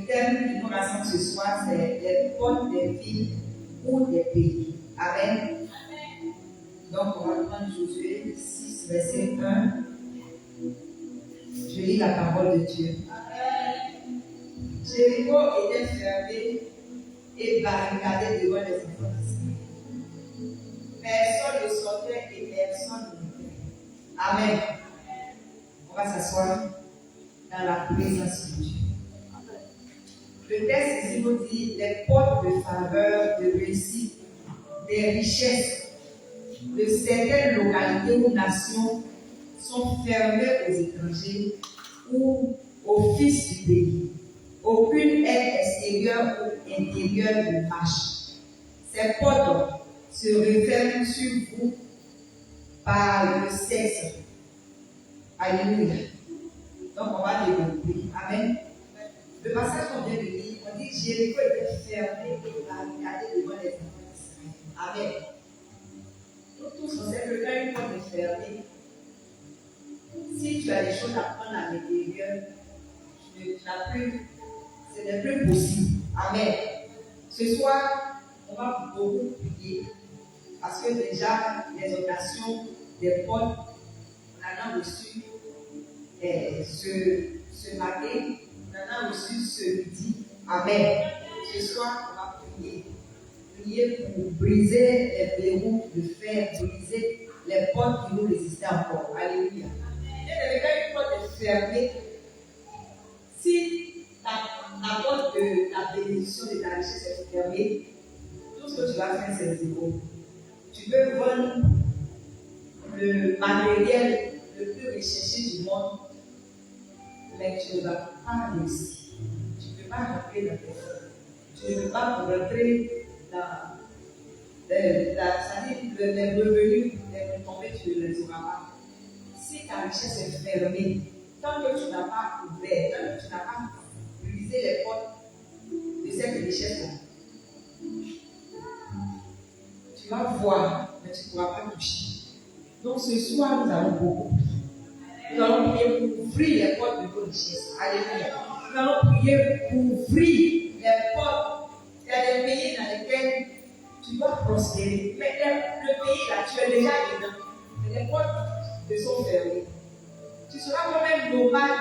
Le thème qui nous rassemble ce soir, c'est les portes des villes ou des pays. Amen. Donc, on va prendre Josué 6, verset 1. Je lis la parole de Dieu. Jéricho était fermé et barricadé devant les enfants d'Israël. Personne ne sortait et personne n'entrait. Amen. On va s'asseoir dans la présence de Dieu. Le texte ici nous dit les portes de faveur, de réussite, des richesses de certaines localités ou nations sont fermées aux étrangers ou aux fils du pays. Aucune aide extérieure ou intérieure ne marche. Ces portes se referment sur vous par le sexe. Alléluia. Donc on va développer. Amen. Le passage qu'on vient de lire, on dit Jéricho était fermé et barricadé devant les enfants d'Israël. Amen. Nous tous, on sait que quand une porte est fermée, si tu as des choses à prendre à l'intérieur, ce n'est plus possible. Amen. Ce soir, on va beaucoup prier. Parce que déjà, les orations des portes, on en a reçu ce matin, on en a reçu ce midi. Amen. Ce soir, on va prier. Prier pour briser les verrous de fer, briser les portes qui nous résistaient encore. Alléluia. Et quand une porte est fermée, si la porte de la bénédiction de ta richesse est fermée, tout ce que tu vas faire, c'est zéro. Tu peux vendre le matériel le plus recherché du monde, mais tu ne vas pas réussir. Tu ne peux pas rentrer dans tes fonds. Tu ne peux pas rentrer dans les revenus, les retombées, tu ne les auras pas. Si ta richesse est fermée, tant que tu n'as pas ouvert, tant que tu n'as pas brisé les portes de cette richesse-là, tu vas voir, mais tu ne pourras pas toucher. Donc ce soir, nous allons beaucoup prier. Nous allons prier pour ouvrir les portes de nos richesses. Alléluia. Nous allons prier pour ouvrir les portes. Il y a des pays dans lesquels tu dois prospérer. Mais le pays là, tu es déjà dedans. Mais les portes te sont fermées. Tu seras quand même nomade,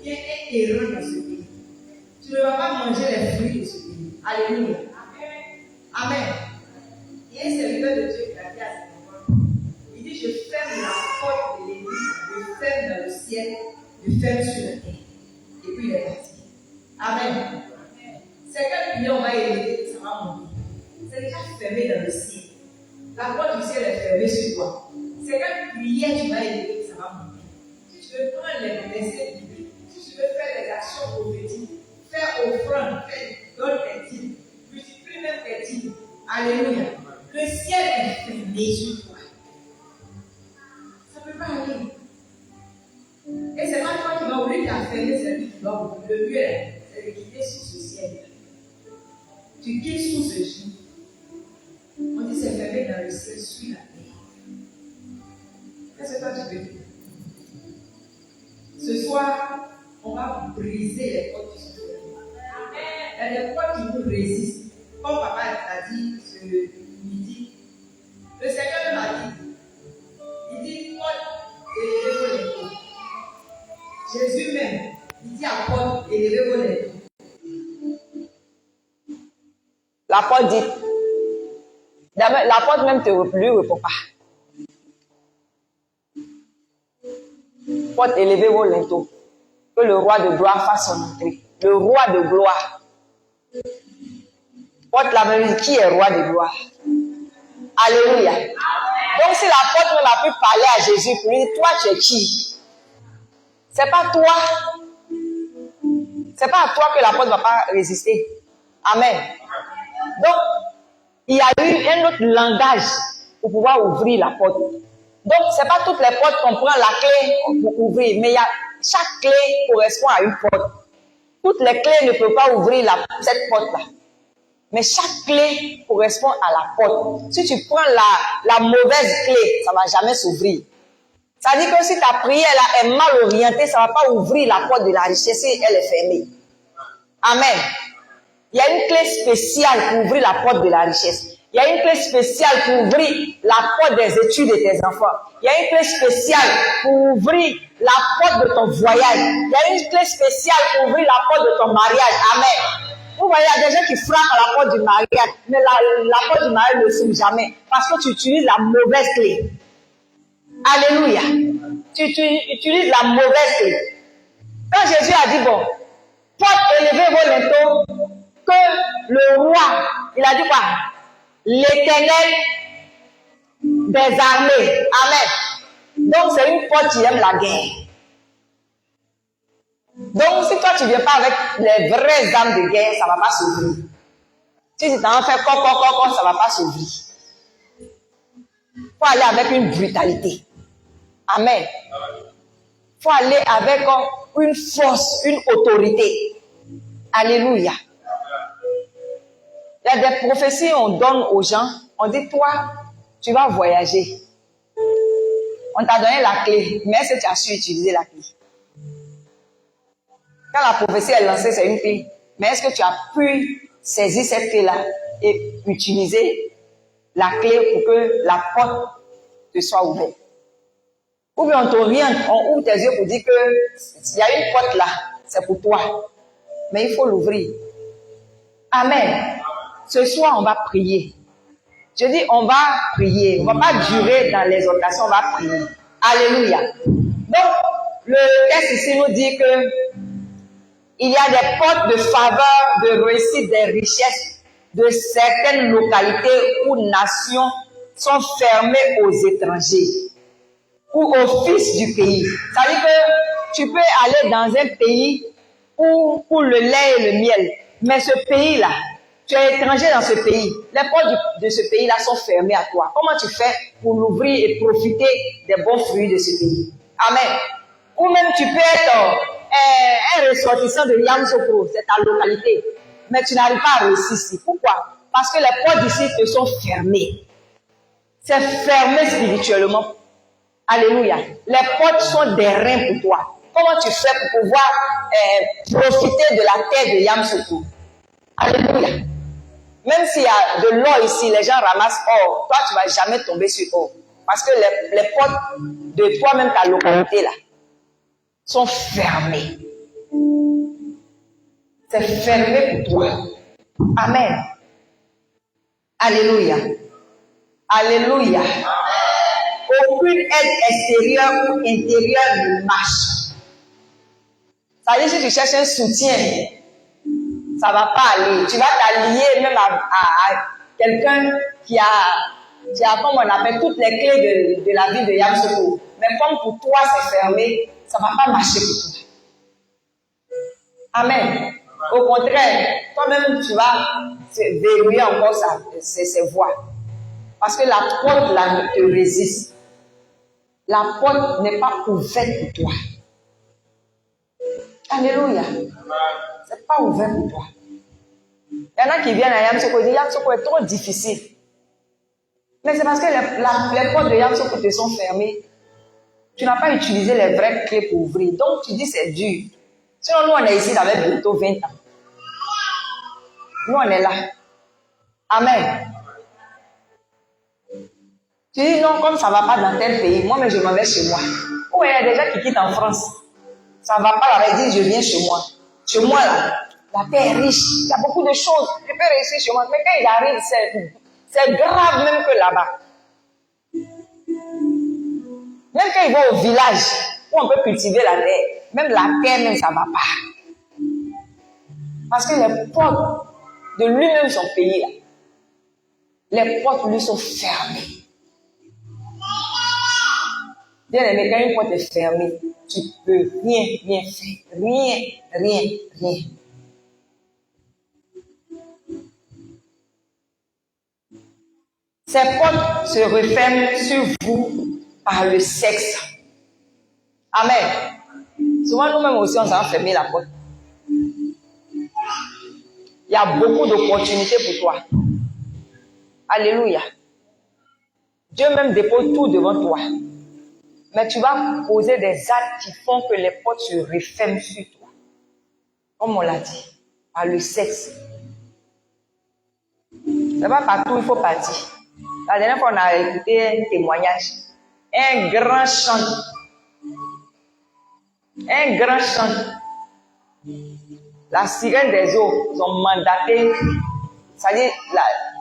bien errant dans ce pays. Tu ne vas pas manger les fruits de ce pays. Alléluia. Amen. Il y a un serviteur de Dieu qui a dit à ses enfants, il dit, je ferme la porte de l'église, je ferme dans le ciel, je ferme sur la terre. Et puis il est parti. Amen. C'est quelle prière on va élever, ça va monter. C'est déjà fermé dans le ciel. La porte du ciel est fermée sur toi. C'est quelle prière tu vas élever, ça va monter. Si tu veux prendre les versets bibliques, si tu veux faire des actions prophétiques, faire offrande, donne tes dîmes, multiplie même tes dîmes. Alléluia. Le ciel est fermé sur toi. Ça ne peut pas aller. Et c'est pas toi qui vas ouvrir ta fermer, c'est lui qui va ouvrir. Le mieux, c'est de quitter sous ce ciel. Tu quittes sous ce jour. On dit c'est fermé dans le ciel, sur la terre. Qu'est-ce que toi tu veux faire? Ce soir, on va briser les portes qui sont fermées. Il y a des portes qui nous résistent. Comme papa a dit ce midi, le Seigneur m'a dit, il dit porte et élevez vos lèvres. Jésus même, il dit à porte et élevez vos lèvres. La porte dit, la porte même ne lui répond pas. Porte, élevez vos linteaux. Que le roi de gloire fasse son entrée. Le roi de gloire. Porte la même, qui est roi de gloire? Alléluia. Donc si la porte même a pu parler à Jésus pour lui dire, toi tu es qui? C'est pas toi. C'est pas à toi que la porte ne va pas résister. Amen. Donc, il y a eu un autre langage pour pouvoir ouvrir la porte. Donc, ce n'est pas toutes les portes qu'on prend la clé pour ouvrir, mais chaque clé correspond à une porte. Toutes les clés ne peuvent pas ouvrir cette porte-là. Mais chaque clé correspond à la porte. Si tu prends la mauvaise clé, ça ne va jamais s'ouvrir. Ça dit que si ta prière là est mal orientée, ça ne va pas ouvrir la porte de la richesse si elle est fermée. Amen. Il y a une clé spéciale pour ouvrir la porte de la richesse. Il y a une clé spéciale pour ouvrir la porte des études de tes enfants. Il y a une clé spéciale pour ouvrir la porte de ton voyage. Il y a une clé spéciale pour ouvrir la porte de ton mariage. Amen. Vous voyez, il y a des gens qui frappent à la porte du mariage, mais la porte du mariage ne s'ouvre jamais parce que tu utilises la mauvaise clé. Alléluia. Tu utilises la mauvaise clé. Quand Jésus a dit, bon, porte élevée vos linteaux, que le roi, il a dit quoi? L'Éternel des armées. Amen. Donc, c'est une porte qui aime la guerre. Donc, si toi, tu ne viens pas avec les vraies armes de guerre, ça ne va pas s'ouvrir. Si tu t'en fais ça ne va pas s'ouvrir. Il faut aller avec une brutalité. Amen. Il faut aller avec une force, une autorité. Alléluia. Il y a des prophéties, on donne aux gens, on dit, toi, tu vas voyager. On t'a donné la clé, mais est-ce que tu as su utiliser la clé? Quand la prophétie est lancée, c'est une clé. Mais est-ce que tu as pu saisir cette clé-là et utiliser la clé pour que la porte te soit ouverte? Ou bien on t'oriente, on ouvre tes yeux pour dire qu'il y a une porte là, c'est pour toi. Mais il faut l'ouvrir. Amen. Ce soir, on va prier. Je dis, on va prier. On ne va pas durer dans l'exhortation, on va prier. Alléluia. Donc, le texte ici nous dit que il y a des portes de faveur, de réussite, des richesses de certaines localités ou nations sont fermées aux étrangers ou aux fils du pays. Ça veut dire que tu peux aller dans un pays pour le lait et le miel, mais ce pays-là, tu es étranger dans ce pays. Les portes de ce pays-là sont fermées à toi. Comment tu fais pour l'ouvrir et profiter des bons fruits de ce pays? Amen. Ou même tu peux être un ressortissant de Yamoussoukro, c'est ta localité, mais tu n'arrives pas à réussir ici. Pourquoi? Parce que les portes d'ici te sont fermées. C'est fermé spirituellement. Alléluia. Les portes sont des reins pour toi. Comment tu fais pour pouvoir profiter de la terre de Yamoussoukro? Alléluia. Même s'il y a de l'or ici, les gens ramassent or. Toi, tu ne vas jamais tomber sur or. Parce que les portes de toi-même, ta localité là, sont fermées. C'est fermé pour toi. Amen. Alléluia. Alléluia. Aucune aide extérieure ou intérieure ne marche. Ça veut dire si tu cherches un soutien, ça ne va pas aller. Tu vas t'allier même à quelqu'un qui a, comme on appelle, toutes les clés de la vie de Yamoussoukro. Mais comme pour toi, c'est fermé, ça ne va pas marcher pour toi. Amen. Au contraire, toi-même, tu vas verrouiller encore ces voies. Parce que la porte là te résiste. La porte n'est pas ouverte pour toi. Alléluia. Ce n'est pas ouvert pour toi. Il y en a qui viennent à Yamoussoukro et disent Yamoussoukro est trop difficile. Mais c'est parce que les portes de Yamoussoukro te sont fermées. Tu n'as pas utilisé les vraies clés pour ouvrir. Donc tu dis c'est dur. Sinon, nous on est ici avec bientôt 20 ans. Nous on est là. Amen. Tu dis non, comme ça ne va pas dans tel pays, moi mais je m'en vais chez moi. Ou il y a des gens qui quittent en France. Ça ne va pas là, ils disent je viens chez moi. Chez moi là, la terre est riche, il y a beaucoup de choses. Je peux réussir chez moi. Mais quand il arrive, c'est grave même que là-bas. Même quand il va au village, où on peut cultiver la terre, même la terre même ça ne va pas. Parce que les portes de lui-même son pays là, les portes lui sont fermées. Bien aimé, quand une porte est fermée, tu ne peux rien faire. Rien. Ces portes se referment sur vous par le sexe. Amen. Souvent, nous-mêmes aussi, on s'en fermer la porte. Il y a beaucoup d'opportunités pour toi. Alléluia. Dieu même dépose tout devant toi. Mais tu vas poser des actes qui font que les portes se referment sur toi. Comme on l'a dit. par le sexe. C'est pas partout il faut partir. La dernière fois, on a écouté un témoignage. Un grand chant. Un grand chant. La sirène des eaux, ils ont mandaté, c'est-à-dire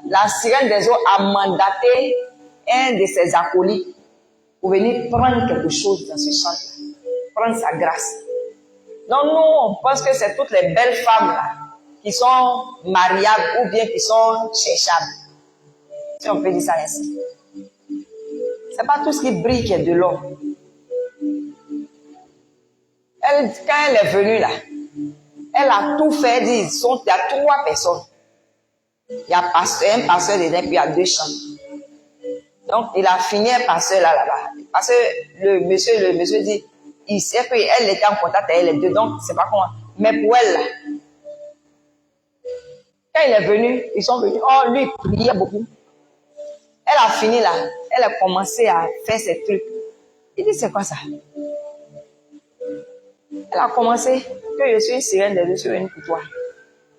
la sirène des eaux a mandaté un de ses acolytes pour venir prendre quelque chose dans ce chant, prendre sa grâce. Donc nous, on pense que c'est toutes les belles femmes là qui sont mariables ou bien qui sont cherchables. Si on peut dire ça ainsi. C'est pas tout ce qui brille qui est de l'or. Quand elle est venue là, elle a tout fait, il y a 3 personnes. Il y a un pasteur dedans, puis il y a 2 chants. Donc, il a fini un pasteur là-bas. Parce que le monsieur dit, il sait qu'elle était en contact avec les 2, donc c'est pas comment. Mais pour elle, là, quand il est venu, ils sont venus, oh, lui, il priait beaucoup. Elle a fini là, elle a commencé à faire ses trucs. Il dit, c'est quoi ça? Elle a commencé, que je suis une sirène des eaux, je suis venue pour toi.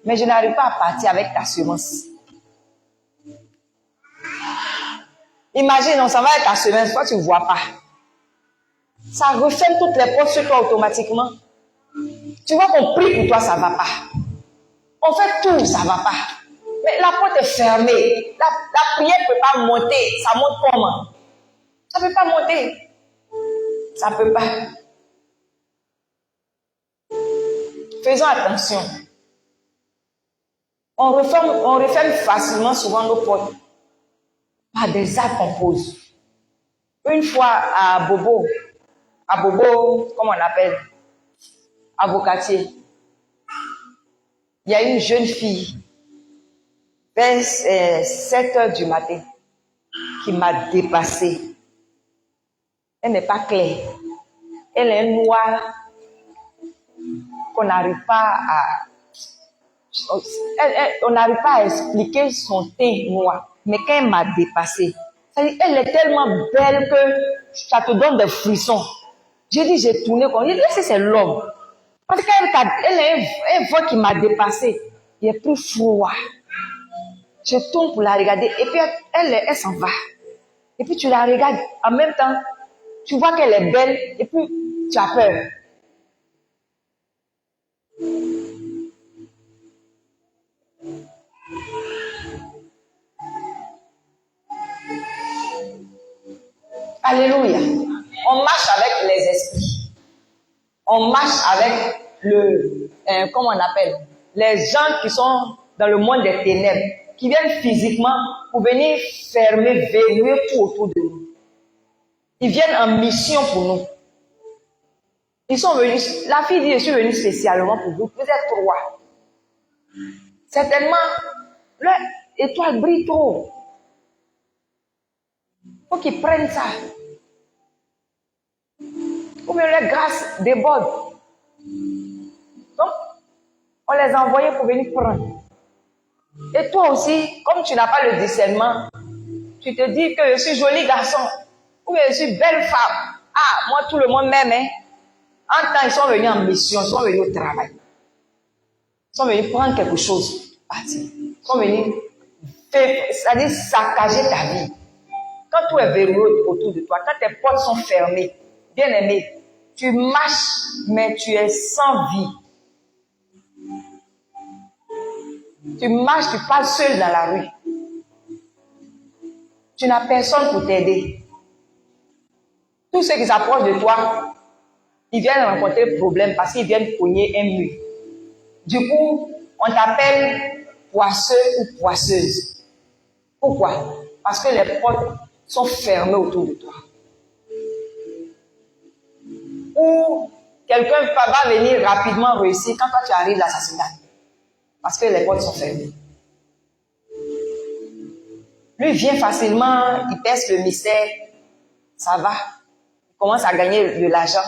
Mais je n'arrive pas à partir avec ta semence. Imagine, on s'en va avec ta semence, toi tu ne vois pas. Ça referme toutes les portes sur toi automatiquement. Tu vois qu'on prie pour toi, ça ne va pas. On fait tout, ça ne va pas. Mais la porte est fermée. La prière ne peut pas monter. Ça monte comment? Ça ne peut pas monter. Ça ne peut pas. Faisons attention. On referme facilement souvent nos portes par des actes qu'on pose. Une fois à Bobo, comment on appelle, à Bocatier, il y a une jeune fille, vers 7h du matin, qui m'a dépassée. Elle n'est pas claire. Elle est noire qu'on n'arrive pas à... on n'arrive pas à expliquer son teint noir. Mais quand elle m'a dépassée, elle est tellement belle que ça te donne des frissons. J'ai tourné comme... J'ai dit, c'est l'homme. Parce qu'elle a une voix qui m'a dépassée. Il est plus froid. Je tourne pour la regarder. Et puis, elle s'en va. Et puis, tu la regardes. En même temps, tu vois qu'elle est belle. Et puis, tu as peur. Alléluia. On marche avec les esprits. On marche avec comment on appelle, les gens qui sont dans le monde des ténèbres, qui viennent physiquement pour venir fermer, verrouiller tout autour de nous. Ils viennent en mission pour nous. Ils sont venus, la fille dit, je suis venue spécialement pour vous. Vous êtes 3. Certainement, l'étoile brille trop. Il faut qu'ils prennent ça. Ou bien les grâces débordent. Donc, on les a envoyés pour venir prendre. Et toi aussi, comme tu n'as pas le discernement, tu te dis que je suis joli garçon, ou bien je suis belle femme. Ah, moi tout le monde m'aime. Hein? En temps, ils sont venus en mission, ils sont venus au travail. Ils sont venus prendre quelque chose, partir. Ils sont venus c'est-à-dire saccager ta vie. Quand tout est verrouillé autour de toi, quand tes portes sont fermées, bien aimé, tu marches, mais tu es sans vie. Tu marches, tu passes seul dans la rue. Tu n'as personne pour t'aider. Tous ceux qui s'approchent de toi, ils viennent rencontrer problème parce qu'ils viennent cogner un mur. Du coup, on t'appelle poisseux ou poisseuse. Pourquoi? Parce que les portes sont fermées autour de toi. Ou quelqu'un va venir rapidement réussir quand toi tu arrives l'assassinat. Parce que les portes sont fermées. Lui vient facilement, il perce le mystère, ça va. Il commence à gagner de l'argent.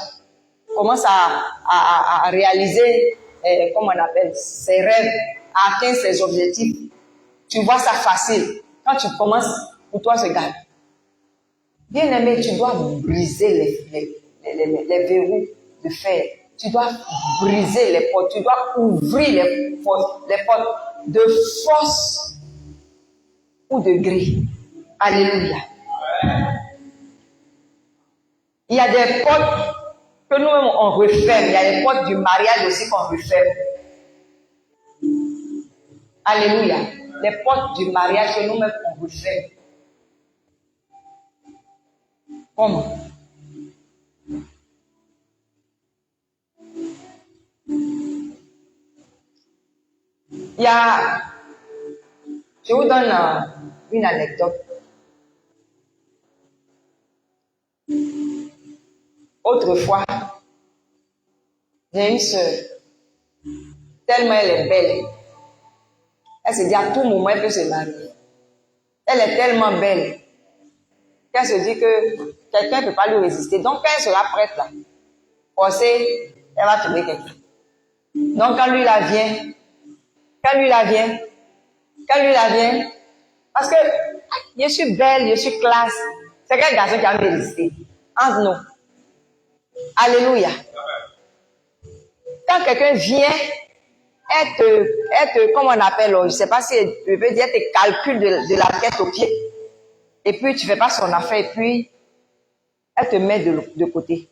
Il commence à réaliser, comment on appelle, ses rêves, à atteindre ses objectifs. Tu vois ça facile. Quand tu commences, pour toi, c'est grave. Bien aimé, tu dois briser les verrous de fer tu dois briser les portes, tu dois ouvrir les portes de force ou de gré. Alléluia. Il y a des portes que nous-mêmes on referme. Il y a les portes du mariage aussi qu'on referme. Alléluia. Les portes du mariage que nous-mêmes on referme. Comment? Il y a, je vous donne une anecdote. Autrefois, j'ai une soeur, tellement elle est belle, elle se dit à tout moment elle peut se marier. Elle est tellement belle qu'elle se dit que quelqu'un ne peut pas lui résister. Donc quand elle sera prête là, forcée, elle va trouver quelqu'un. Donc quand lui la vient, parce que je suis belle, je suis classe, c'est quel garçon qui va me résister? Entre nous. Alléluia. Quand quelqu'un vient, comme on appelle, je ne sais pas si je veux dire, te calcule de la tête aux pieds. Et puis tu ne fais pas son affaire et puis elle te met de côté.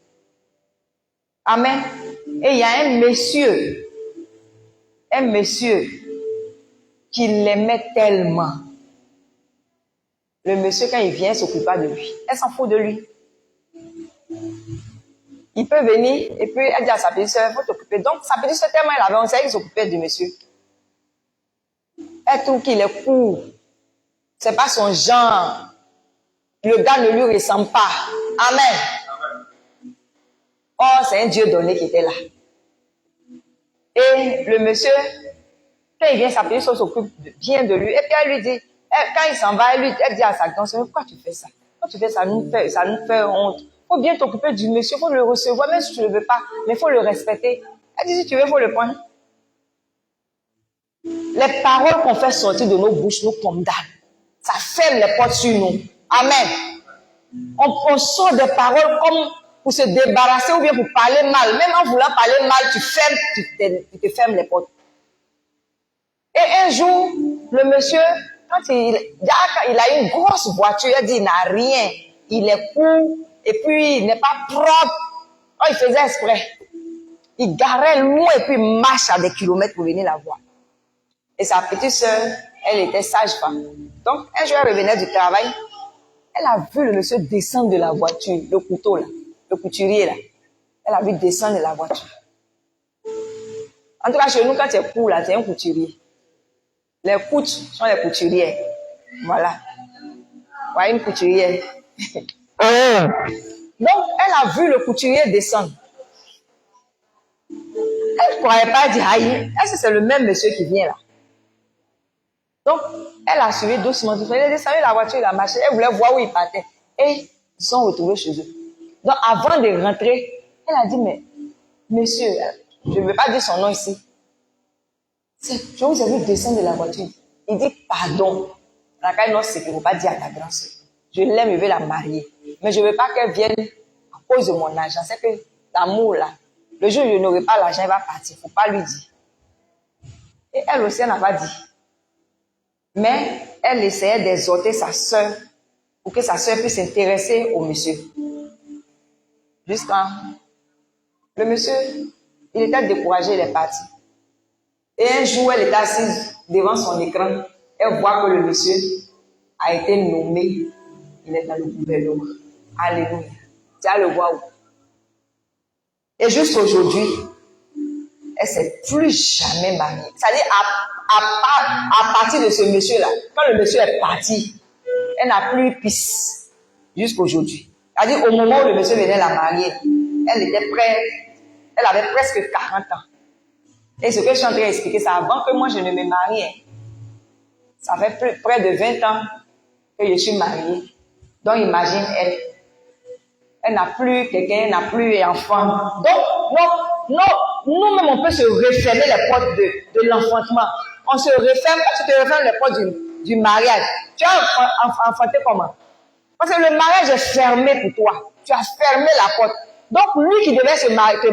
Amen. Et il y a un monsieur qui l'aimait tellement. Le monsieur, quand il vient, il ne s'occupe pas de lui. Elle s'en fout de lui. Il peut venir et puis elle dit à sa petite soeur, il faut t'occuper. Donc sa petite soeur, tellement elle avait, on savait qu'il s'occupait du monsieur. Elle trouve qu'il est court. C'est pas son genre. Le gars ne lui ressemble pas. Amen. Oh, c'est un Dieu donné qui était là. Et le monsieur, quand il vient, sa petite soeur s'occupe bien de lui. Et puis elle lui dit, quand il s'en va, elle dit à sa grande soeur, pourquoi tu fais ça? Quand tu fais ça, ça nous fait honte. Il faut bien t'occuper du monsieur, il faut le recevoir, même si tu ne le veux pas, mais il faut le respecter. Elle dit, si tu veux, il faut le prendre. Les paroles qu'on fait sortir de nos bouches nous condamnent. Ça ferme les portes sur nous. Amen. On sort des paroles comme pour se débarrasser ou bien pour parler mal. Même en voulant parler mal, tu te fermes les portes. Et un jour, le monsieur, quand il a une grosse voiture, il a dit, il n'a rien. Il est court. Et puis, il n'est pas propre. Oh, il faisait exprès. Il garait loin et puis il marche à des kilomètres pour venir la voir. Et sa petite sœur, elle était sage-femme. Donc, un jour, elle revenait du travail. Elle a vu le monsieur descendre de la voiture, le couteau là, le couturier là. Elle a vu descendre de la voiture. En tout cas, chez nous, quand tu es court là, tu es un couturier. Les coutes sont les couturières. Voilà. Voilà une couturière. Donc, elle a vu le couturier descendre. Elle ne croyait pas dire, aïe, est-ce que c'est le même monsieur qui vient là? Donc, elle a suivi doucement. Elle a descendu la voiture, il a marché. Elle voulait voir où il partait. Et ils sont retrouvés chez eux. Donc, avant de rentrer, elle a dit, mais, monsieur, je ne veux pas dire son nom ici. Je vous ai vu descendre de la voiture. Il dit, pardon. La caille, non, c'est qu'il ne faut pas dire à ta grande soeur. Je l'aime, je vais la marier. Mais je ne veux pas qu'elle vienne à cause de mon argent. C'est que l'amour, là, le jour où je n'aurai pas l'argent, il va partir. Il ne faut pas lui dire. Et elle aussi, elle n'a pas dit. Mais elle essayait d'exhorter sa sœur pour que sa sœur puisse s'intéresser au monsieur. Jusqu'à le monsieur, il était découragé, il est parti. Et un jour, elle était assise devant son écran. Elle voit que le monsieur a été nommé. Il est dans le gouvernement. Alléluia. Tu vas le voir où? Et jusqu'aujourd'hui, elle ne s'est plus jamais mariée. C'est-à-dire, à partir de ce monsieur-là, quand le monsieur est parti, elle n'a plus eu pisse jusqu'aujourd'hui. C'est-à-dire, au moment où le monsieur venait la marier, elle était prête, elle avait presque 40 ans. Et ce que je suis en train d'expliquer, c'est avant que moi je ne me marie. Ça fait près de 20 ans que je suis mariée. Donc, imagine, elle n'a plus quelqu'un, elle n'a plus d'enfant. Donc, nous-mêmes, on peut se refermer les portes de l'enfantement. On se referme, quand tu te refermes les portes du mariage, tu as enfanté comment? Parce que le mariage est fermé pour toi. Tu as fermé la porte. Donc, lui qui devait se marier, quand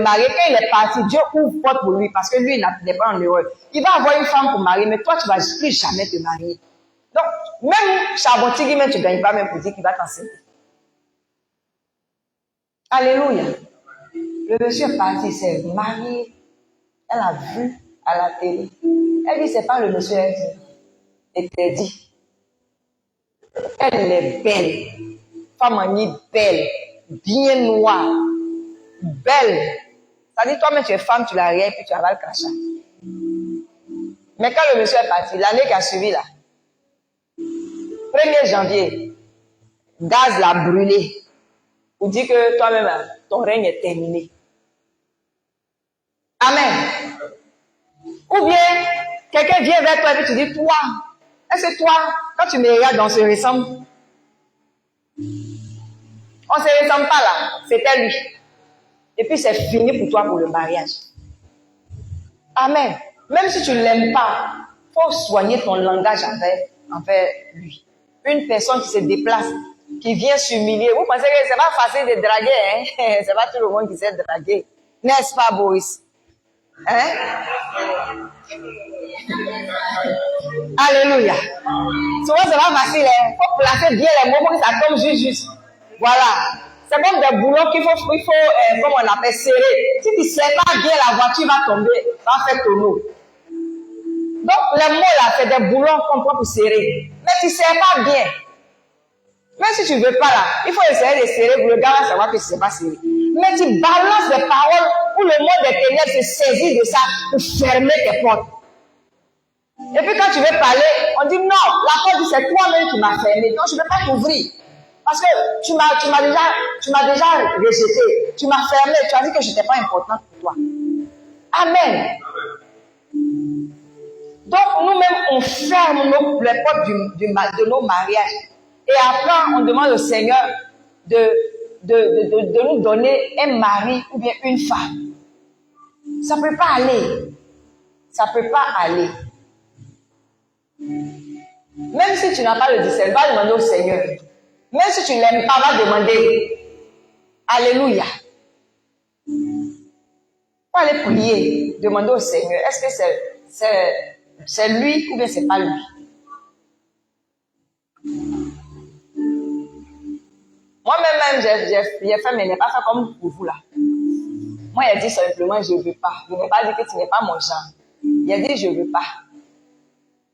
il est parti, Dieu ouvre porte pour lui parce que lui, il n'est pas en erreur. Il va avoir une femme pour marier, mais toi, tu ne vas plus jamais te marier. Donc, même Chabotigui, même tu ne gagnes pas même pour dire qu'il va t'enseigner. Alléluia. Le monsieur est parti, il s'est marié. Elle a vu à la télé. Elle dit, c'est pas le monsieur, elle dit. Elle dit. Elle est belle. Femme en nid belle. Bien noire. Belle. Ça dit, toi-même, tu es femme, tu l'as rien, puis tu avales le crachat. Mais quand le monsieur est parti, l'année qui a suivi là, 1er janvier, gaz l'a brûlé. Pour dire que toi-même, ton règne est terminé. Amen. Ou bien, quelqu'un vient vers toi et tu dis, toi, est-ce que toi, quand tu me regardes, on se ressemble? On ne se ressemble pas là. C'était lui. Et puis c'est fini pour toi pour le mariage. Amen. Même si tu ne l'aimes pas, il faut soigner ton langage envers lui. Une personne qui se déplace, qui vient s'humilier. Vous pensez que c'est pas facile de draguer, hein? C'est pas tout le monde qui sait draguer. N'est-ce pas, Boris? Hein? Alléluia. Souvent, c'est pas facile, hein? Il faut placer bien les mots pour que ça tombe juste. Voilà. C'est comme des boulons qu'il faut comme on appelle, serrer. Si tu ne serres pas bien, la voiture va tomber, va faire tonneau. Donc, les mots là, c'est des boulons qu'on prend pour serrer. Mais tu ne serres pas bien. Même si tu ne veux pas là, il faut essayer de serrer pour le gars va savoir que tu ne sais pas serrer. Mais tu balances des paroles où le monde des ténèbres se saisit de ça pour fermer tes portes. Et puis quand tu veux parler, on dit non, la porte c'est toi-même qui m'as fermé. Donc je ne peux pas t'ouvrir. Parce que tu m'as déjà rejeté. Tu m'as fermé. Tu as dit que je n'étais pas importante pour toi. Amen. Donc nous-mêmes, on ferme les portes de nos mariages. Et après, on demande au Seigneur de nous donner un mari ou bien une femme. Ça ne peut pas aller. Ça ne peut pas aller. Même si tu n'as pas le discernement, va demander au Seigneur. Même si tu ne l'aimes pas, va demander. Alléluia. Va aller prier, demander au Seigneur. Est-ce que c'est lui ou bien c'est pas lui? Moi-même, j'ai fait, mais il n'est pas fait comme pour vous là. Moi, il a dit simplement, je ne veux pas. Il n'a pas dit que tu n'es pas mon genre. Il a dit, je ne veux pas.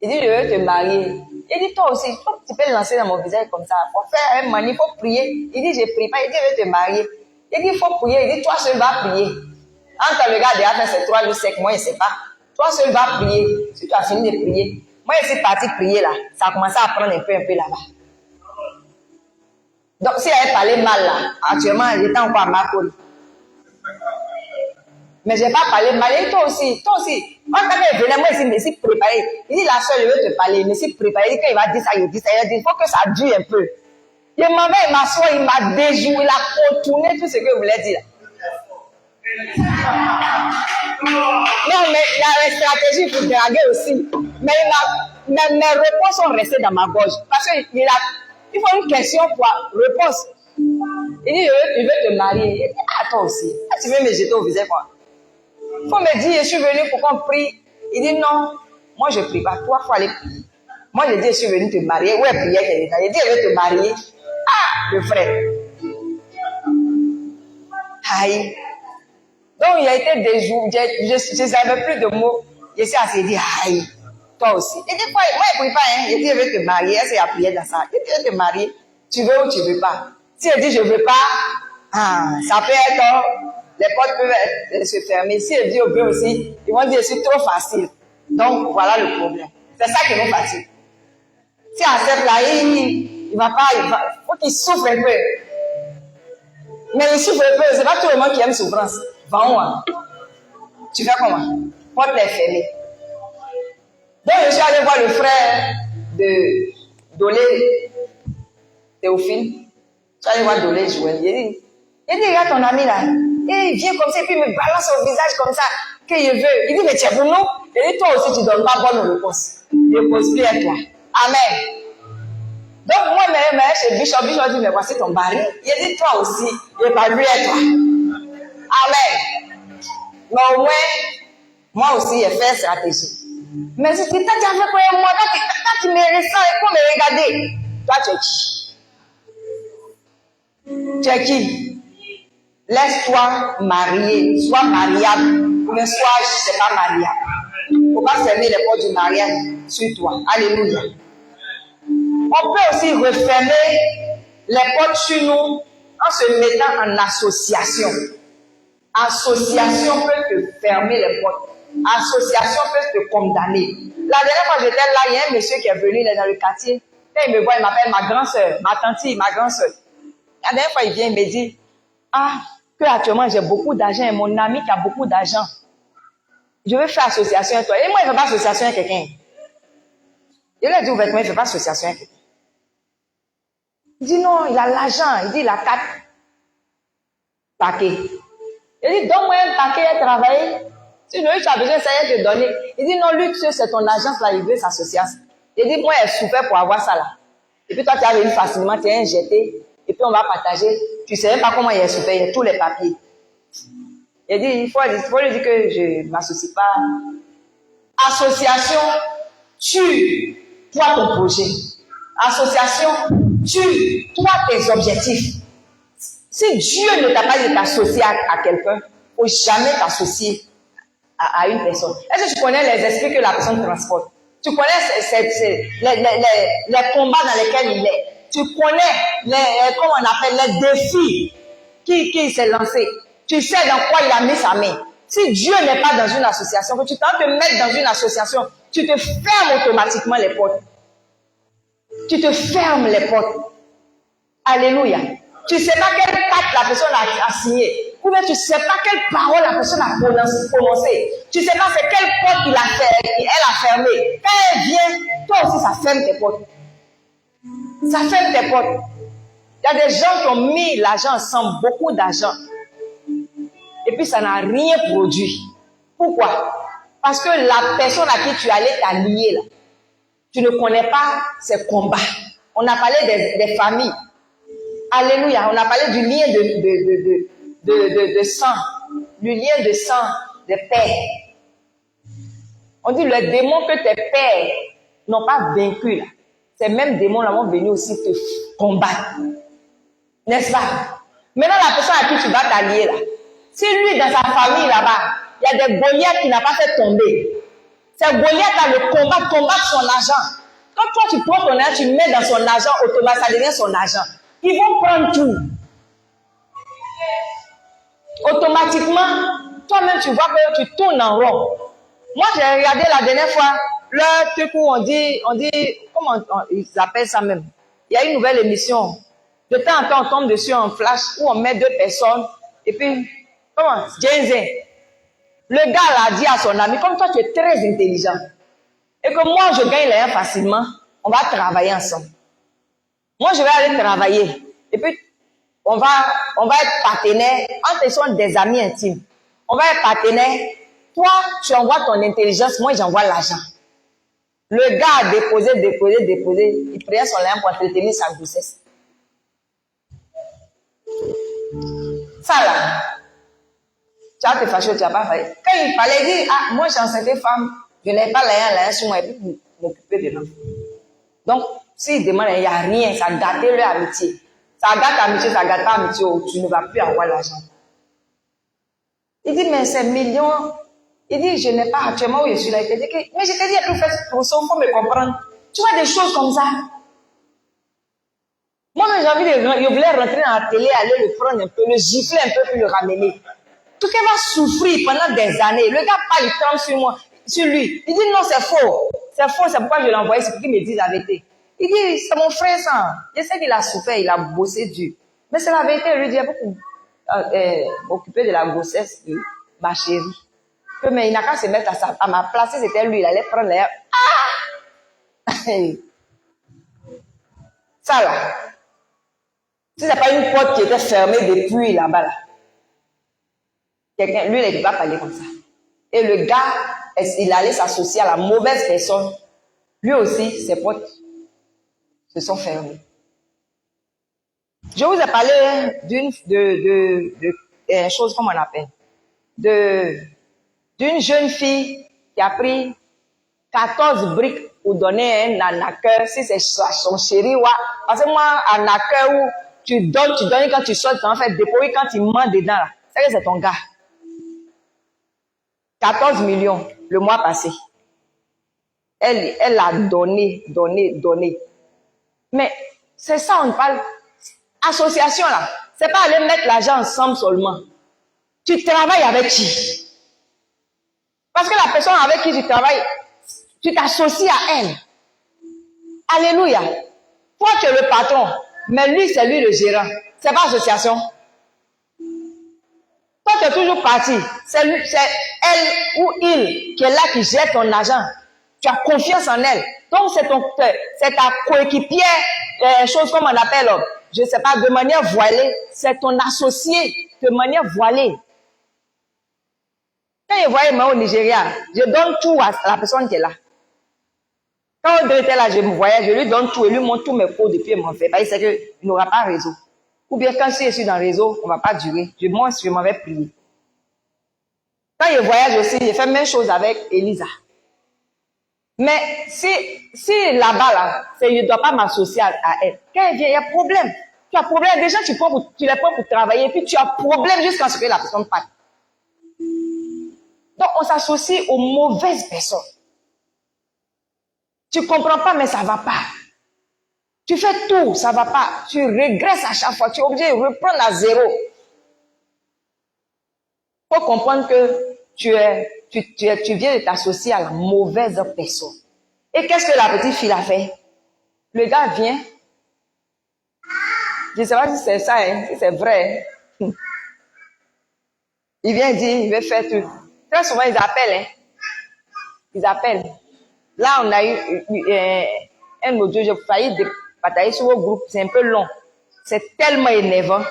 Il dit, je veux te marier. Il dit, toi aussi, tu peux lancer dans mon visage comme ça. Il faut faire un mani, il faut prier. Il dit, je ne prie pas. Il dit, je veux te marier. Il dit, il faut prier. Il dit, toi seul vas prier. Entre le gars déjà fait ses 3 jours secs, moi, je ne sais pas. Toi seul vas prier. Si tu as fini de prier. Moi, je suis parti prier là. Ça a commencé à prendre un peu là-bas. Donc, si elle avait parlé mal là, actuellement, elle était encore à Makori. Mais je n'ai pas parlé mal. Et toi aussi. Quand elle venait, moi, je me suis préparé. Il dit, la soeur, je veux te parler. Je me suis préparé. Il dit, quand il va dire ça, il dit ça. Il dit, il faut que ça dure un peu. Il m'assoit, il m'a déjoué, il a contourné tout ce que je voulais dire. Non, mais il y a une stratégie pour draguer aussi. Mais mes réponses sont restées dans ma gorge. Parce qu'il faut une question pour réponse. Il dit, je veux te marier. Il dit, ah, toi aussi. Tu veux me jeter au visage, quoi? Il faut me dire, je suis venu pour qu'on prie. Il dit, non, moi je ne prie pas. Toi, il faut aller prier. Moi, je dis, je suis venu te marier. Où est prière? Il dit, je veux te marier. Ah, le frère. Aïe. Donc, il a été déjoué. Je ne savais plus de mots. Je suis assis, il dit, aïe. Toi aussi. Il dit, moi, je ne prie pas. Hein. Il dit, je veux te marier. Est-ce qu'il y a prière dans ça? Il dit, je veux te marier. Tu veux ou tu ne veux pas? Si elle dit, je ne veux pas, ça peut être... Les portes peuvent se fermer. Si elle dit au bien aussi, ils vont dire c'est trop facile. Donc, voilà le problème. C'est ça qui est facile. Si elle accepte là, il va pas, il faut qu'il souffre un peu. Mais il souffre un peu, c'est pas tout le monde qui aime souffrance. Va-moi. Tu fais comment? Porte est fermée. Donc, je suis allé voir le frère de Dolé, Théophile. Je suis allé voir Dolé, Joël. Il dit, regarde ton ami là. Et il vient comme ça, et puis il me balance au visage comme ça, qu'il veut. Il dit, mais tu es pour nous? Il dit, toi aussi, tu ne donnes pas bonne réponse. Réponse plus à toi. Amen. Donc, moi-même, chez Bishop dit, mais voici ton mari. Il dit, toi aussi, il n'est pas lui à toi. Amen. Mais au moins, moi aussi, j'ai fait stratégie. Mais si tu as déjà fait quoi, moi, quand tu me ressens et qu'on me regarder, toi, tu es qui? Tu es qui? Laisse-toi marier, sois mariable, mais sois, je ne sais pas, mariable. Il ne faut pas fermer les portes du mariage sur toi. Alléluia. On peut aussi refermer les portes sur nous en se mettant en association. Association peut te fermer les portes. Association peut te condamner. La dernière fois j'étais là, il y a un monsieur qui est venu là, dans le quartier. Quand il me voit, il m'appelle ma grand-soeur, ma tante, ma grand-soeur. La dernière fois, il vient, il me dit, ah, que actuellement j'ai beaucoup d'argent, mon ami qui a beaucoup d'argent. Je veux faire association avec toi. Et moi, il ne fait pas association avec quelqu'un. Je lui ai dit ouvertement, il ne fait pas association avec quelqu'un. Il dit non, il a l'argent. Il dit il a 4 paquets. Il dit donne-moi un paquet à travailler. Si tu as besoin, ça y est, te donner. Il dit non, Luc, c'est ton agence là, il veut s'associer. Il dit moi, elle souffert pour avoir ça là. Et puis toi, tu as venu facilement, tu es injecté. Et puis on va partager. Tu ne sais même pas comment il a souffert, il y a tous les papiers. Il dit il faut lui dire que je ne m'associe pas. Association, tue toi ton projet. Association, tue toi tes objectifs. Si Dieu ne t'a pas dit de t'associer à quelqu'un, il ne faut jamais t'associer à une personne. Est-ce que tu connais les esprits que la personne transporte? Tu connais les combats dans lesquels il est? Tu connais comment on appelle, les défis qu'il s'est lancé? Tu sais dans quoi il a mis sa main. Si Dieu n'est pas dans une association, que tu tentes de te mettre dans une association, tu te fermes automatiquement les portes. Tu te fermes les portes. Alléluia. Tu ne sais pas quelle pacte la personne a signé. Ou bien tu ne sais pas quelle parole la personne a prononcée. Tu ne sais pas c'est quelle porte elle a fermée. Quand elle vient, toi aussi ça ferme tes portes. Ça ferme tes portes. Il y a des gens qui ont mis l'argent ensemble, beaucoup d'argent. Et puis ça n'a rien produit. Pourquoi? Parce que la personne à qui tu allais t'allier là, tu ne connais pas ses combats. On a parlé des familles. Alléluia. On a parlé du lien de sang. Du lien de sang des pères. On dit le démon que tes pères n'ont pas vaincu là. Ces mêmes démons-là vont venir aussi te combattre. N'est-ce pas? Maintenant, la personne à qui tu vas t'allier là, si lui, dans sa famille là-bas, il y a des Goliaths qui n'a pas fait tomber. Ces Goliaths-là, le combattent son argent. Quand toi, tu prends ton argent, tu mets dans son argent, automatiquement, ça devient son argent. Ils vont prendre tout. Automatiquement, toi-même, tu vois que tu tournes en rond. Moi, j'ai regardé la dernière fois, le truc où on dit, comment ils appellent ça même? Il y a une nouvelle émission. De temps en temps, on tombe dessus en flash où on met 2 personnes. Et puis, comment? James. Le gars l'a dit à son ami, comme toi, tu es très intelligent. Et que moi, je gagne l'air facilement. On va travailler ensemble. Moi, je vais aller travailler. Et puis, on va être partenaires. Entre ils sont des amis intimes. On va être partenaires. Toi, tu envoies ton intelligence. Moi, j'envoie l'argent. Le gars a déposé. Il prenait son lien pour entretenir sa grossesse. Ça là, tu vas te fâcher, tu vas pas faire. Quand il fallait dire, ah, moi, je suis enceinte femme, je n'ai pas l'air sur moi, et puis m'occuper de l'enfant. Donc, s'il demande, il n'y a rien, ça gâte leur amitié. Ça gâte l'amitié, ça gâte pas l'amitié, tu ne vas plus avoir l'argent. Il dit, mais c'est millions. Il dit, je n'ai pas actuellement où je suis là. Il te dit, mais je te dis, tout fait pour ça, il faut me comprendre. Tu vois des choses comme ça. Moi-même, j'ai envie je voulais rentrer dans la télé, aller le prendre un peu, le gifler un peu, puis le ramener. Tout cas, va souffrir pendant des années. Le gars parle, il tombe sur moi, sur lui. Il dit non, c'est faux. C'est faux, c'est pourquoi je l'ai envoyé, c'est pour qu'il me dise la vérité. Il dit, c'est mon frère, ça. Je sais qu'il a souffert, il a bossé dur. Mais c'est la vérité, il lui dit, beaucoup occupé de la grossesse de ma chérie. Mais il n'a qu'à se mettre à ma place, si c'était lui, il allait prendre l'air. Ah! Ça là. Si ce n'est pas une porte qui était fermée depuis là-bas, là. Quelqu'un, lui, il ne peut pas parler comme ça. Et le gars, il allait s'associer à la mauvaise personne. Lui aussi, ses portes se sont fermées. Je vous ai parlé chose, comme on appelle, d'une jeune fille qui a pris 14 briques pour donner un anaqueur, si c'est son chéri, ouais. Parce que moi, anaqueur où tu donnes, quand tu sors, tu en fais dépôt, quand il ment dedans, là, c'est que c'est ton gars. 14 millions le mois passé. Elle a donné. Mais c'est ça, on parle. Association, là, c'est pas aller mettre l'argent ensemble seulement. Tu travailles avec qui? Parce que la personne avec qui tu travailles, tu t'associes à elle. Alléluia. Toi, tu es le patron, mais lui, c'est lui le gérant. C'est pas association. Toi, tu es toujours parti. C'est elle ou il qui est là, qui gère ton argent. Tu as confiance en elle. Donc, c'est ta coéquipière, chose comme on appelle, je ne sais pas, de manière voilée. C'est ton associé de manière voilée. Quand je voyais moi au Nigeria, je donne tout à la personne qui est là. Quand Audrey était là, je me voyais, je lui donne tout, et lui montre tous mes cours depuis mon fait. Parce qu'il sait qu'il n'aura pas réseau. Ou bien quand je suis dans le réseau, on ne va pas durer. Je m'en vais prier. Quand je voyage aussi, je fais la même chose avec Elisa. Mais si là-bas, là, je ne dois pas m'associer à elle. Quand elle vient, il y a problème. Tu as problème. Déjà, tu les prends pour travailler, puis tu as problème jusqu'à ce que la personne parte. Donc, on s'associe aux mauvaises personnes. Tu ne comprends pas, mais ça ne va pas. Tu fais tout, ça ne va pas. Tu régresses à chaque fois. Tu es obligé de reprendre à zéro. Il faut comprendre que tu viens de t'associer à la mauvaise personne. Et qu'est-ce que la petite fille a fait? Le gars vient. Je ne sais pas si c'est ça, hein, si c'est vrai. Hein. Il vient dire, il veut faire tout. Très souvent, ils appellent. Hein. Ils appellent. Là, on a eu un audio, j'ai failli batailler sur vos groupes. C'est un peu long. C'est tellement énervant.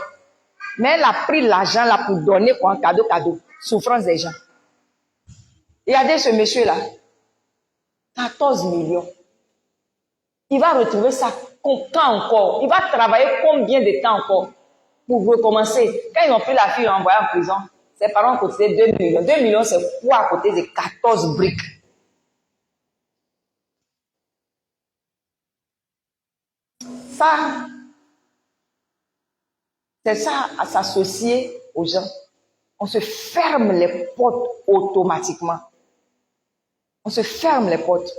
Mais elle a pris l'argent là pour donner quoi, un cadeau. Souffrance des gens. Regardez ce monsieur-là. 14 millions. Il va retrouver ça quand encore? Il va travailler combien de temps encore pour recommencer? Quand ils ont pris la fille et envoyée en prison, ses parents ont cotisé 2 millions. 2 millions, c'est quoi à côté de 14 briques? Ça, c'est ça à s'associer aux gens. On se ferme les portes automatiquement. On se ferme les portes.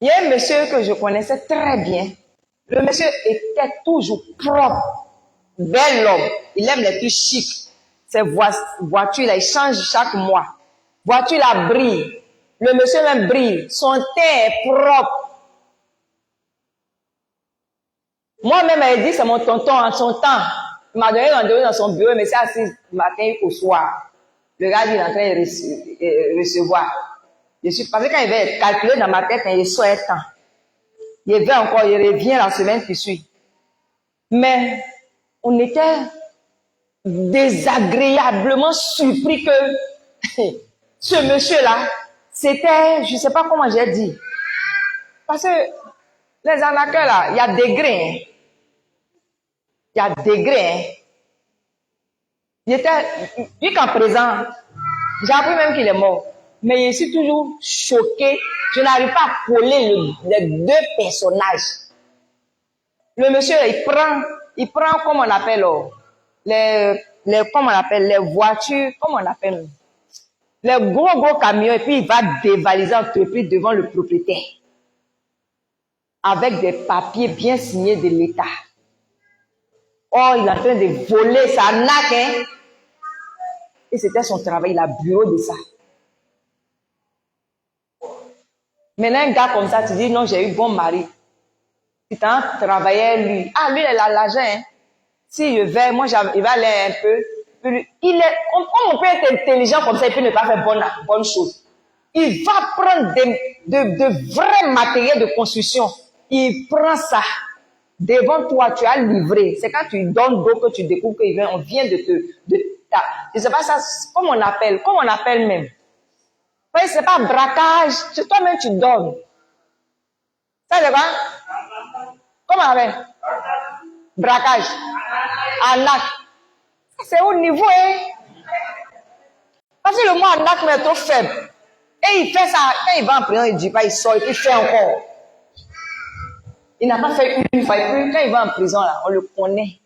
Il y a un monsieur que je connaissais très bien. Le monsieur était toujours propre. Bel homme. Il aime les trucs chics. Ses voitures, là, il change chaque mois. Voiture, là, brille. Le monsieur même brille. Son teint est propre. Moi-même, elle dit, c'est mon tonton en son temps. Il m'a donné rendez-vous dans son bureau, mais c'est assis du matin au soir. Le gars, il est en train de recevoir. Parce que quand il va calculer dans ma tête, il sort un temps. Il va encore, il revient la semaine qui suit. Mais on était désagréablement surpris que ce monsieur-là, c'était, je ne sais pas comment j'ai dit. Parce que les arnaqueurs là, il y a degrés. Hein. Il y a degrés. Hein. Jusqu'en présent, j'ai appris même qu'il est mort. Mais je suis toujours choquée. Je n'arrive pas à coller les deux personnages. Le monsieur, il prend comme on appelle, les voitures, comment on appelle, les gros camions, et puis il va dévaliser l'entreprise devant le propriétaire. Avec des papiers bien signés de l'État. Oh, il est en train de voler, ça naque, hein. Et c'était son travail, il a bureau de ça. Maintenant, un gars comme ça, tu dis, non, j'ai eu bon mari. Tu t'en travaillais, lui. Ah, lui, il a l'argent, hein. Si je vais, moi, il va aller un peu. Comment on peut être intelligent comme ça et puis ne pas faire bonne chose? Il va prendre de vrais matériels de construction. Il prend ça. Devant toi, tu as livré. C'est quand tu donnes d'eau que tu découvres qu'on vient je sais pas ça, comment on appelle même. Oui, c'est pas braquage, c'est toi-même tu donnes. Ça c'est quoi? Comment on appelle? Braquage. Arnaque. C'est au niveau, hein. Parce que le mot anacme est trop faible. Et il fait ça, quand il va en prison, il ne dit pas, il sort, et puis il fait encore. Il n'a pas fait une fois, et puis quand il va en prison, là, on le connaît.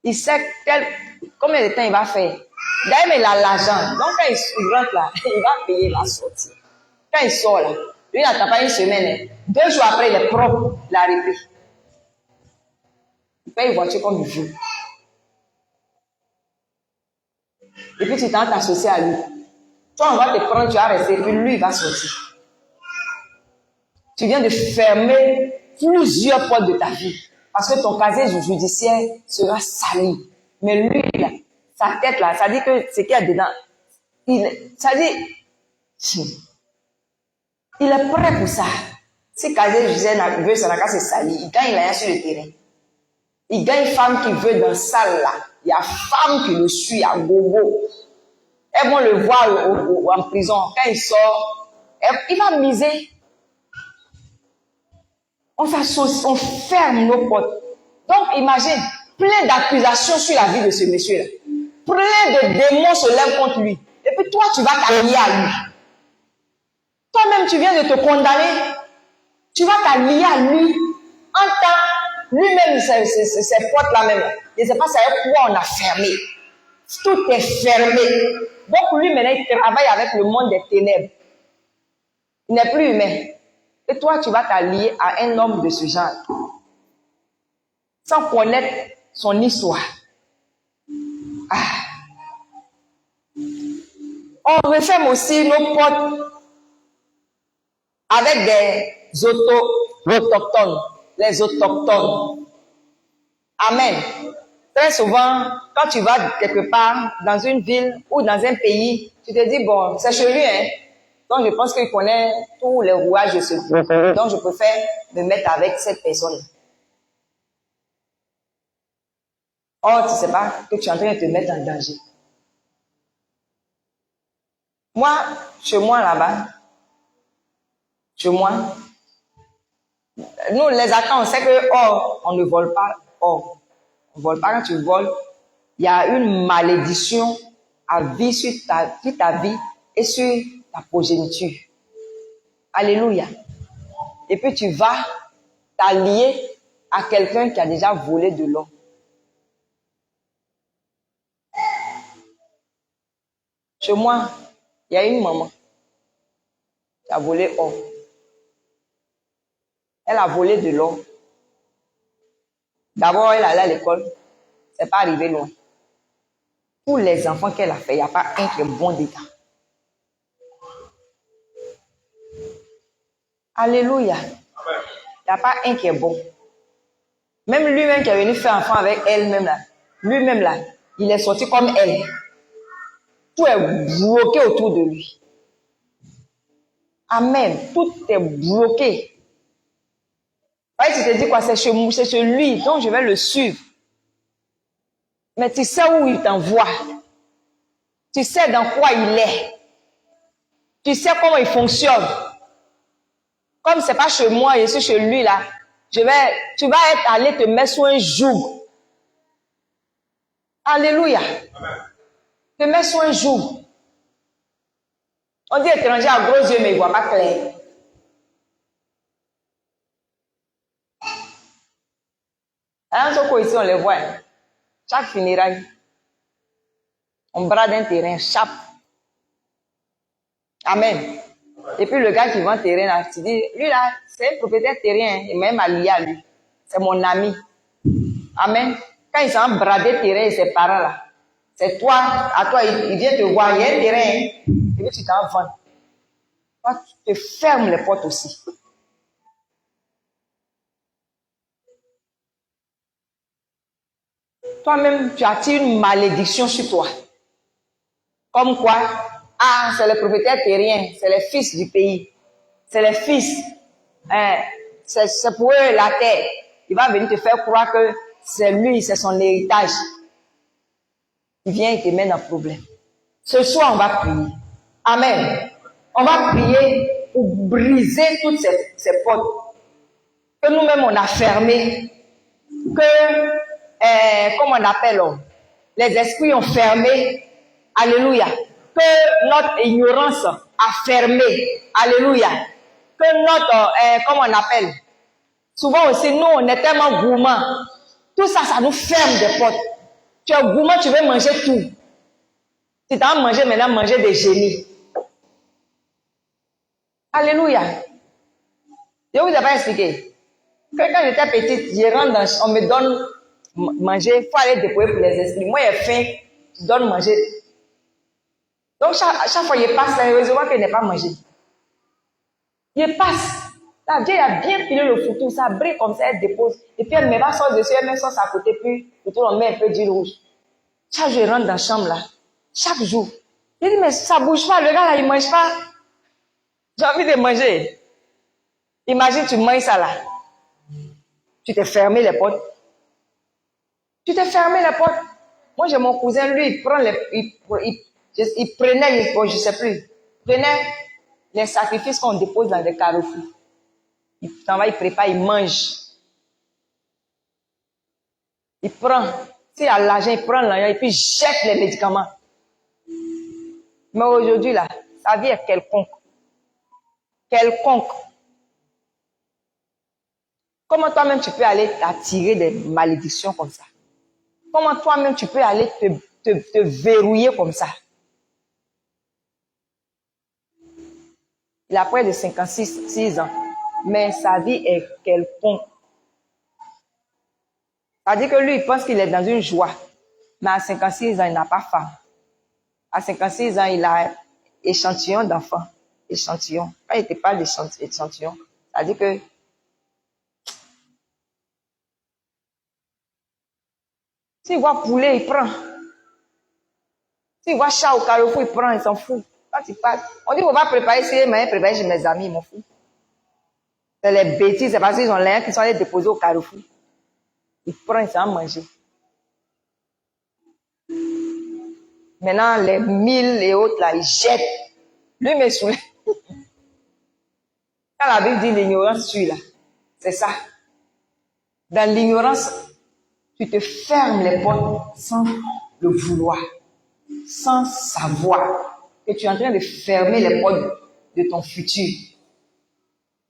Il sait combien de temps il va faire. D'ailleurs, mais il a l'argent. Donc, quand il rentre là, il va payer la sortie. Quand il sort là, lui, il n'attend pas une semaine. 2 jours après, il est propre, il a arrêté. Il paye une voiture comme il veut. Et puis, tu t'en t'associer à lui. Toi, on va te prendre, tu vas rester, puis lui, il va sortir. Tu viens de fermer plusieurs portes de ta vie. Parce que ton casier judiciaire sera sali. Mais lui, là, sa tête, là, ça dit que ce qu'il y a dedans, ça dit, il est prêt pour ça. Si casier judiciaire veut, ça n'a qu'à se salir. Il gagne rien sur le terrain. Il gagne une femme qui veut dans la salle, là. Il y a femme qui le suit à gogo. Elles vont le voir en prison. Quand il sort, il va miser. On s'associe, on ferme nos portes. Donc, imagine, plein d'accusations sur la vie de ce monsieur-là. Plein de démons se lèvent contre lui. Et puis toi, tu vas t'allier à lui. Toi-même, tu viens de te condamner. Tu vas t'allier à lui. En tant, lui-même, ces portes-là même. Je ne sais pas quoi on a fermé. Tout est fermé. Donc, lui, maintenant, il travaille avec le monde des ténèbres. Il n'est plus humain. Et toi, tu vas t'allier à un homme de ce genre. Sans connaître son histoire. Ah. On referme aussi nos portes avec des autochtones. Les autochtones. Amen. Très souvent, quand tu vas quelque part, dans une ville ou dans un pays, tu te dis, bon, c'est chez lui, hein. Donc, je pense qu'il connaît tous les rouages de ce pays. Donc, je préfère me mettre avec cette personne. Oh, tu ne sais pas que tu es en train de te mettre en danger. Moi, chez moi là-bas, chez moi, nous, les attends, on sait que, oh, on ne vole pas. Oh, on ne vole pas. Quand tu voles, il y a une malédiction à vie sur ta vie et sur ta progéniture. Alléluia. Et puis tu vas t'allier à quelqu'un qui a déjà volé de l'or. Chez moi, il y a une maman qui a volé or. Elle a volé de l'or. D'abord, elle allait à l'école. C'est pas arrivé loin. Pour les enfants qu'elle a fait, il n'y a pas un qui est bon dedans. Alléluia. Il n'y a pas un qui est bon. Même lui-même qui est venu faire enfant avec elle-même là, lui-même là, il est sorti comme elle. Tout est bloqué autour de lui. Amen. Tout est bloqué. Tu te dis quoi? C'est chez lui, donc je vais le suivre. Mais tu sais où il t'envoie. Tu sais dans quoi il est. Tu sais comment il fonctionne. Comme c'est pas chez moi, je suis chez lui là. Tu vas être allé te mettre sur un joug. Alléluia. Te mettre sur un joug. On dit étranger à gros yeux, mais il ne voit pas clair. Alors, ici, on les voit. Chaque funéraille, on brade un terrain, chape. Amen. Et puis le gars qui vend terrain, là, tu dis, lui là, c'est un propriétaire terrien, il m'a même allié à lui. C'est mon ami. Amen. Quand il s'en bradé terrain et ses parents là, c'est toi, à toi, il vient te voir, il y a un terrain, et puis tu t'en vends. Toi, tu te fermes les portes aussi. Toi-même, tu attires une malédiction sur toi. Comme quoi? Ah, c'est le propriétaire terrien, c'est les fils du pays. C'est les fils. C'est pour eux la terre. Il va venir te faire croire que c'est lui, c'est son héritage. Il vient et te met dans le problème. Ce soir, on va prier. Amen. On va prier pour briser toutes ces portes que nous-mêmes on a fermées. Que, comment on appelle, les esprits ont fermé. Alléluia. Que notre ignorance a fermé. Alléluia. Que notre, comment on appelle? Souvent aussi, nous, on est tellement gourmands. Tout ça, ça nous ferme des portes. Tu es gourmand, tu veux manger tout. Tu t'as mangé maintenant, manger des génies. Alléluia. Je vous ai pas expliqué. Que quand j'étais petite, je rentre dans, on me donne manger, il faut aller déployer pour les esprits. Moi, j'ai faim, je donne manger. Donc, chaque fois, il passe là, heureusement qu'il n'est pas mangé. Il passe. La vieille a bien pilé le foutu, ça brille comme ça, elle dépose. Et puis elle met la sauce dessus, elle met sauce à côté, puis on met un peu d'huile rouge. Chaque jour, je rentre dans la chambre là. Chaque jour. Je dis, mais ça bouge pas, le gars là, il mange pas. J'ai envie de manger. Imagine, tu manges ça là. Tu t'es fermé les portes. Tu t'es fermé les portes. Moi, j'ai mon cousin, lui, il prend les, il prenait, je sais plus, il prenait les sacrifices qu'on dépose dans des carrefours. Il s'en va, il prépare, il mange. Il prend. S'il y a l'argent, il prend l'argent et puis il jette les médicaments. Mais aujourd'hui, là, sa vie est quelconque. Quelconque. Comment toi-même tu peux aller t'attirer des malédictions comme ça? Comment toi-même tu peux aller te verrouiller comme ça? Il a près de 56 ans. Mais sa vie est quelconque. Ça veut dire que lui, il pense qu'il est dans une joie. Mais à 56 ans, il n'a pas faim. À 56 ans, il a échantillon d'enfants. Échantillon. Quand il te parle d'échantillon, ça veut dire que s'il voit poulet, il prend. S'il voit chat au carrefour, il prend, il s'en fout. Quand il parle, on dit qu'on va préparer, si mais préparer chez mes amis, ils m'en foutent. C'est les bêtises, c'est parce qu'ils ont l'air qui sont allés déposer au carrefour. Ils prennent, ils s'en manger. Maintenant, les 1000 et autres, là, ils jettent. Lui, me saoule. Quand la Bible dit l'ignorance tue, là, c'est ça. Dans l'ignorance, tu te fermes les portes sans le vouloir, sans savoir que tu es en train de fermer les portes de ton futur.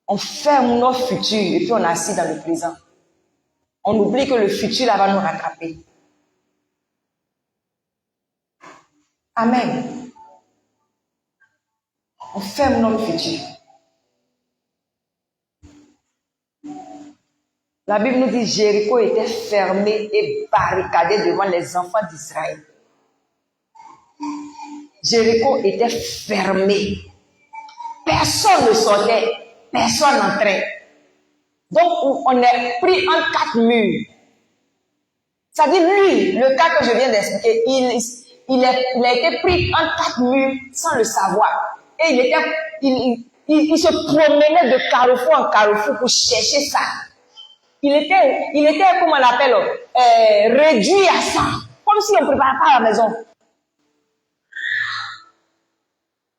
On ferme notre futur et puis on est assis dans le présent. On oublie que le futur là va nous rattraper. Amen. On ferme notre futur. La Bible nous dit Jéricho était fermé et barricadé devant les enfants d'Israël. Jéricho était fermé. Personne ne sortait, personne n'entrait. Donc, on est pris en 4 murs. Ça dit, lui, le cas que je viens d'expliquer, il a été pris en 4 murs sans le savoir. Et il se promenait de carrefour en carrefour pour chercher ça. Il était, comment on l'appelle, réduit à ça. Comme si on ne préparait pas à la maison.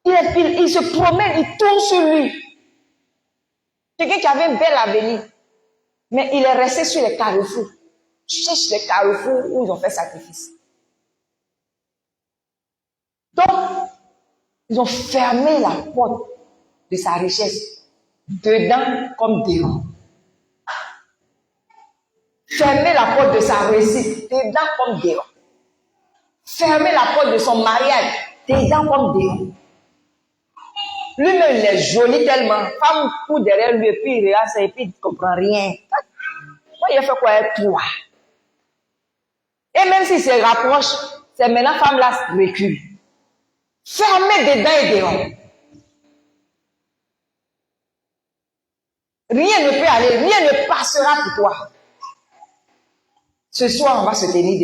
Il se promène, il tourne sur lui. Quelqu'un qui avait un bel avenir. Mais il est resté sur les carrefours. Cherche les carrefours où ils ont fait sacrifice. Donc, ils ont fermé la porte de sa richesse. Dedans comme dehors. Fermer la porte de sa réussite. Dedans comme dehors. Fermer la porte de son mariage. Dedans comme dehors. Lui-même, il est joli tellement. Femme court derrière lui et puis il regarde ça et puis il ne comprend rien. Moi, il a fait quoi toi? Et même s'il se rapproche, c'est maintenant femme là recule. Fermé dedans et dehors. Rien ne peut aller, rien ne passera pour toi. Ce soir, on va se tenir debout.